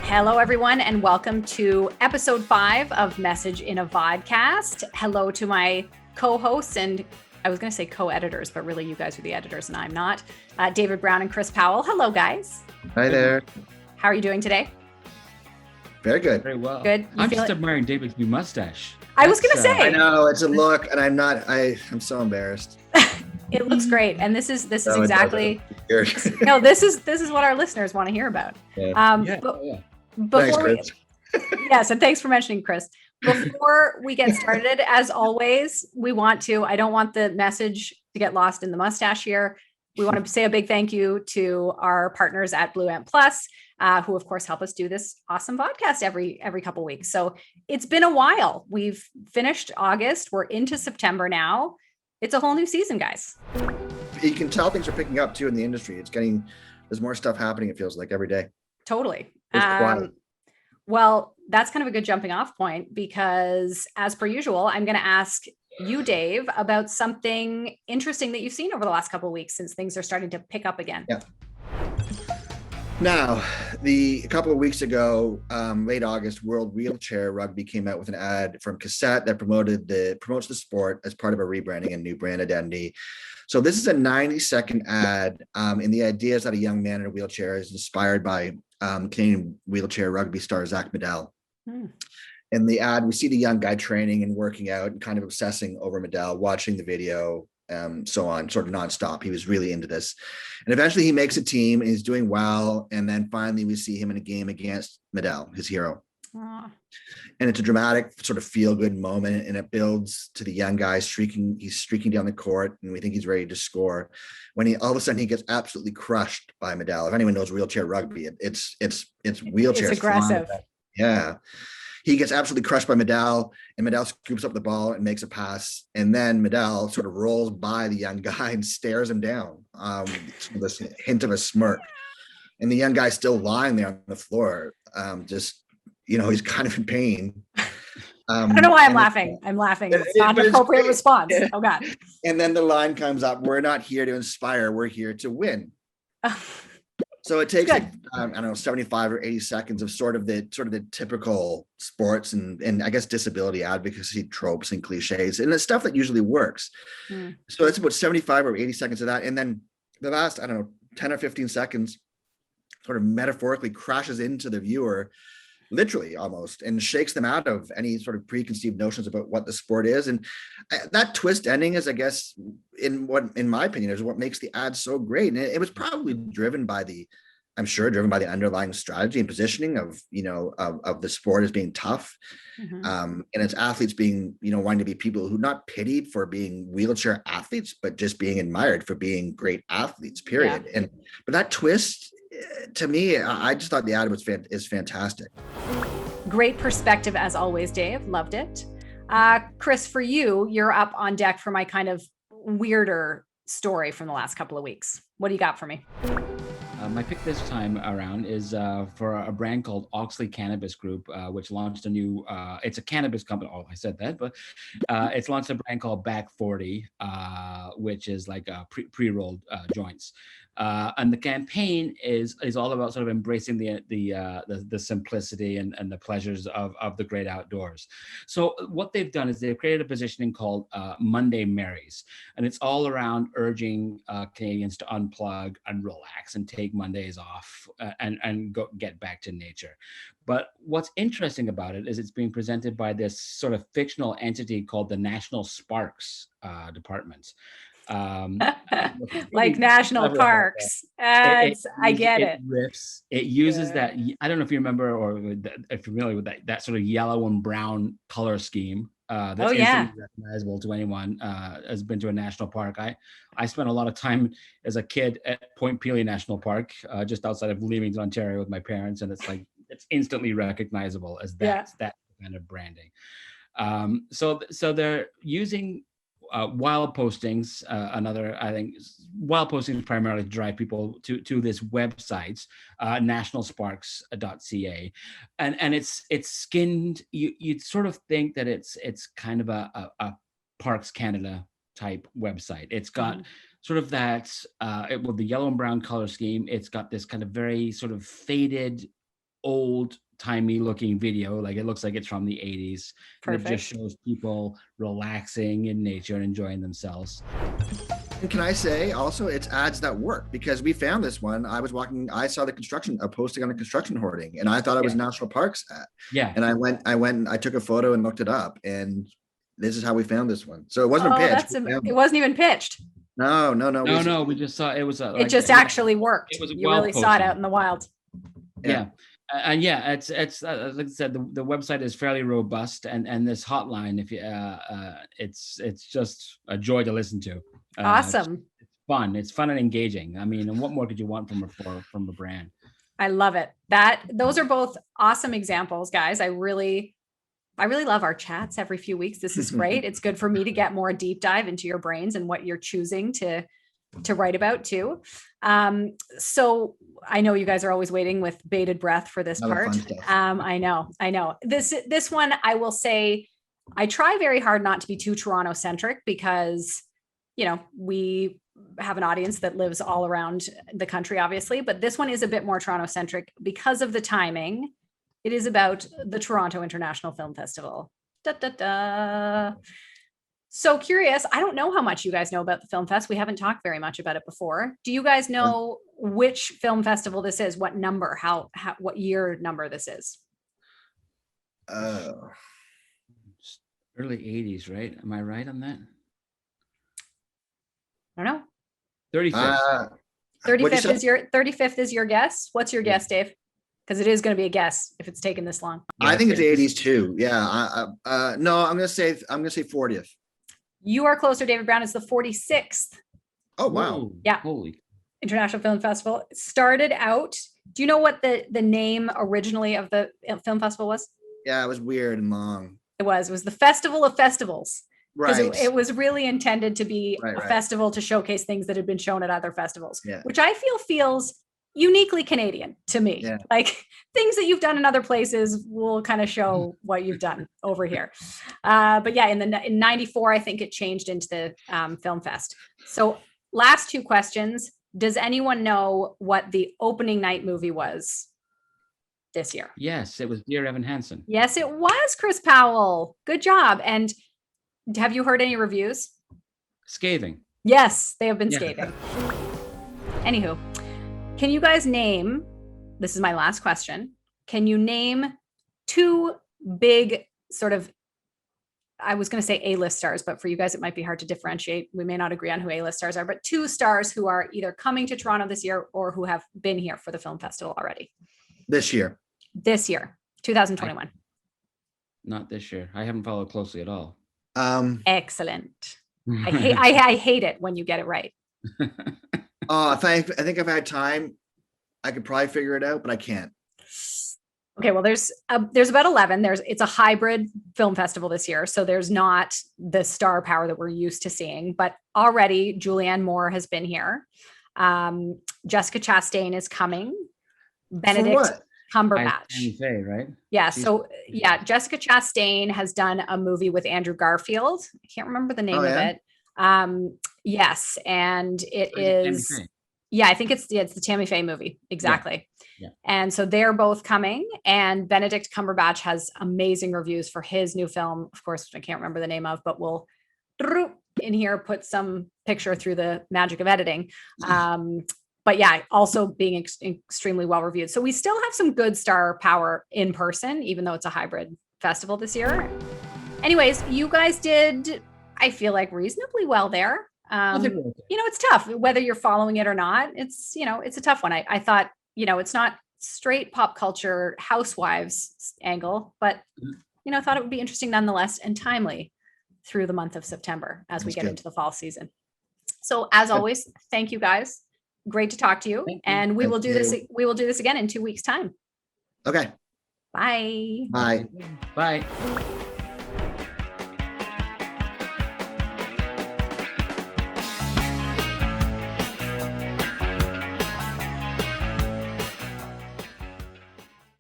Hello, everyone, and welcome to episode 5 of Message in a Vodcast. Hello to my co-hosts and I was going to say co-editors, but really you guys are the editors and I'm not. David Brown and Chris Powell. Hello, guys. Hi there. How are you doing today? Very good. Very well. Good. I'm just admiring David's new mustache. I was going to say. I know, it's a look, and I'm so embarrassed. It looks great, and this is exactly. No, this is what our listeners want to hear about. Yeah. Before Thanks, yes, and thanks for mentioning Chris. Before we get started, as always, I don't want the message to get lost in the mustache here. We want to say a big thank you to our partners at Blue Ant Plus, who of course help us do this awesome podcast every couple weeks. So it's been a while. We've finished August. We're into September now. It's a whole new season, guys. You can tell things are picking up too in the industry. There's more stuff happening, it feels like, every day. Totally. It's quiet. Well, that's kind of a good jumping off point because as per usual, I'm going to ask you, Dave, about something interesting that you've seen over the last couple of weeks since things are starting to pick up again. Yeah. Now, a couple of weeks ago, late August, World Wheelchair Rugby came out with an ad from Cassette that promotes the sport as part of a rebranding and new brand identity. So this is a 90-second ad, and the idea is that a young man in a wheelchair is inspired by Canadian wheelchair rugby star Zach Medell. In the ad, we see the young guy training and working out and kind of obsessing over Medell, watching the video, so on, sort of nonstop. He was really into this. And eventually he makes a team and he's doing well. And then finally we see him in a game against Medell, his hero. Aww. And it's a dramatic sort of feel-good moment, and it builds to the young guy he's streaking down the court, and we think he's ready to score. When all of a sudden he gets absolutely crushed by Medell. If anyone knows wheelchair rugby, it's wheelchair. It's aggressive. Yeah. He gets absolutely crushed by Medell, and Medell scoops up the ball and makes a pass. And then Medell sort of rolls by the young guy and stares him down, with this hint of a smirk. And the young guy's still lying there on the floor, he's kind of in pain. I don't know why I'm laughing. I'm laughing. It's not an appropriate response. Oh, God. And then the line comes up, "We're not here to inspire. We're here to win." So it takes 75 or 80 seconds of sort of the typical sports and I guess disability advocacy tropes and cliches, and it's stuff that usually works. So it's about 75 or 80 seconds of that. And then the last, 10 or 15 seconds sort of metaphorically crashes into the viewer, literally almost, and shakes them out of any sort of preconceived notions about what the sport is. And that twist ending is, I guess, in my opinion, is what makes the ad so great. And it was probably driven by the underlying strategy and positioning of the sport as being tough, and its athletes being, wanting to be people who not pitied for being wheelchair athletes, but just being admired for being great athletes, period. Yeah. But that twist, to me, I just thought the ad is fantastic. Great perspective as always, Dave. Loved it. Chris, for you're up on deck for my kind of weirder story from the last couple of weeks. What do you got for me? My pick this time around is for a brand called Oxley Cannabis Group, which launched a new, it's a cannabis company. Oh, I said that, but it's launched a brand called Back 40, which is like pre-rolled joints. And the campaign is all about sort of embracing the simplicity and the pleasures of the great outdoors. So what they've done is they've created a positioning called Monday Marries, and it's all around urging Canadians to unplug and relax and take Mondays off and go get back to nature. But what's interesting about it is it's being presented by this sort of fictional entity called the National Sparks Department. Like national parks. I get it. It uses that. I don't know if you remember or if you're familiar with that sort of yellow and brown color scheme. That's instantly recognizable to anyone has been to a national park. I spent a lot of time as a kid at Point Pelee National Park, just outside of Leamington, Ontario, with my parents, and it's instantly recognizable as that kind of branding. So they're using wild postings, wild postings primarily to drive people to this website, nationalsparks.ca, and it's skinned. You'd sort of think that it's kind of a Parks Canada type website. It's got sort of that with the yellow and brown color scheme. It's got this kind of very sort of faded old timey looking video. Like it looks like it's from the 80s. And it just shows people relaxing in nature and enjoying themselves. And can I say also it's ads that work, because we found this one. I was walking, I saw a posting on a construction hoarding, and I thought it was National Parks ad. Yeah. And I took a photo and looked it up, and this is how we found this one. So it wasn't pitched. It wasn't even pitched. No. No, we just saw it was it just actually worked. It was you really saw it out in the wild. Yeah. And it's like I said, the website is fairly robust, and this hotline, if you it's just a joy to listen to. Awesome. It's fun and engaging. I mean, and what more could you want from a brand? I love it. Those are both awesome examples, guys. I really love our chats every few weeks. This is great. It's good for me to get more deep dive into your brains and what you're choosing to write about too. So I know you guys are always waiting with bated breath for this part. I know. This one, I will say, I try very hard not to be too Toronto centric, because, we have an audience that lives all around the country, obviously, but this one is a bit more Toronto centric because of the timing. It is about the Toronto International Film Festival. So curious. I don't know how much you guys know about the Film Fest. We haven't talked very much about it before. Do you guys know which film festival this is? What number? What year number this is? Early 80s, right? Am I right on that? I don't know. 35th. 35th is your guess. What's your guess, Dave? Because it is going to be a guess if it's taken this long. I think it's the 80s too. Yeah. No, I'm going to say 40th. You are closer, David Brown. It's the 46th. Oh, wow. Whoa, yeah. Holy. International Film Festival. It started out. Do you know what the name originally of the film festival was? Yeah, it was weird and long. It was the Festival of Festivals. Right. It was really intended to be a festival to showcase things that had been shown at other festivals, which I feel feels uniquely Canadian to me. Yeah. Like things that you've done in other places will kind of show what you've done over here. But yeah, in 94, I think it changed into the Film Fest. So last two questions. Does anyone know what the opening night movie was this year? Yes, it was Dear Evan Hansen. Yes, it was, Chris Powell. Good job. And have you heard any reviews? Scathing. Yes, they have been scathing. Anywho, can you guys name, this is my last question, can you name two big sort of, I was going to say A-list stars, but for you guys, it might be hard to differentiate. We may not agree on who A-list stars are, but two stars who are either coming to Toronto this year or who have been here for the film festival already. This year, 2021. Not this year. I haven't followed closely at all. Excellent. I hate it when you get it right. I think if I had time, I could probably figure it out, but I can't. Okay, well, there's about 11. It's a hybrid film festival this year, so there's not the star power that we're used to seeing. But already, Julianne Moore has been here. Jessica Chastain is coming. Benedict Cumberbatch. Right? Yeah. Jessica Chastain has done a movie with Andrew Garfield. I can't remember the name of it. Yes, and it is. Yeah, I think it's the Tammy Faye movie. Exactly. Yeah. And so they're both coming, and Benedict Cumberbatch has amazing reviews for his new film. Of course, I can't remember the name of, but we'll in here put some picture through the magic of editing. But yeah, also being extremely well reviewed. So we still have some good star power in person, even though it's a hybrid festival this year. Anyways, you guys did, I feel like, reasonably well there. It's tough whether you're following it or not. It's a tough one. I thought, it's not straight pop culture housewives angle, but I thought it would be interesting nonetheless and timely through the month of September as we get into the fall season. So as always, thank you guys. Great to talk to you. And we will do this. We will do this again in 2 weeks' time. Okay. Bye. Bye. Bye.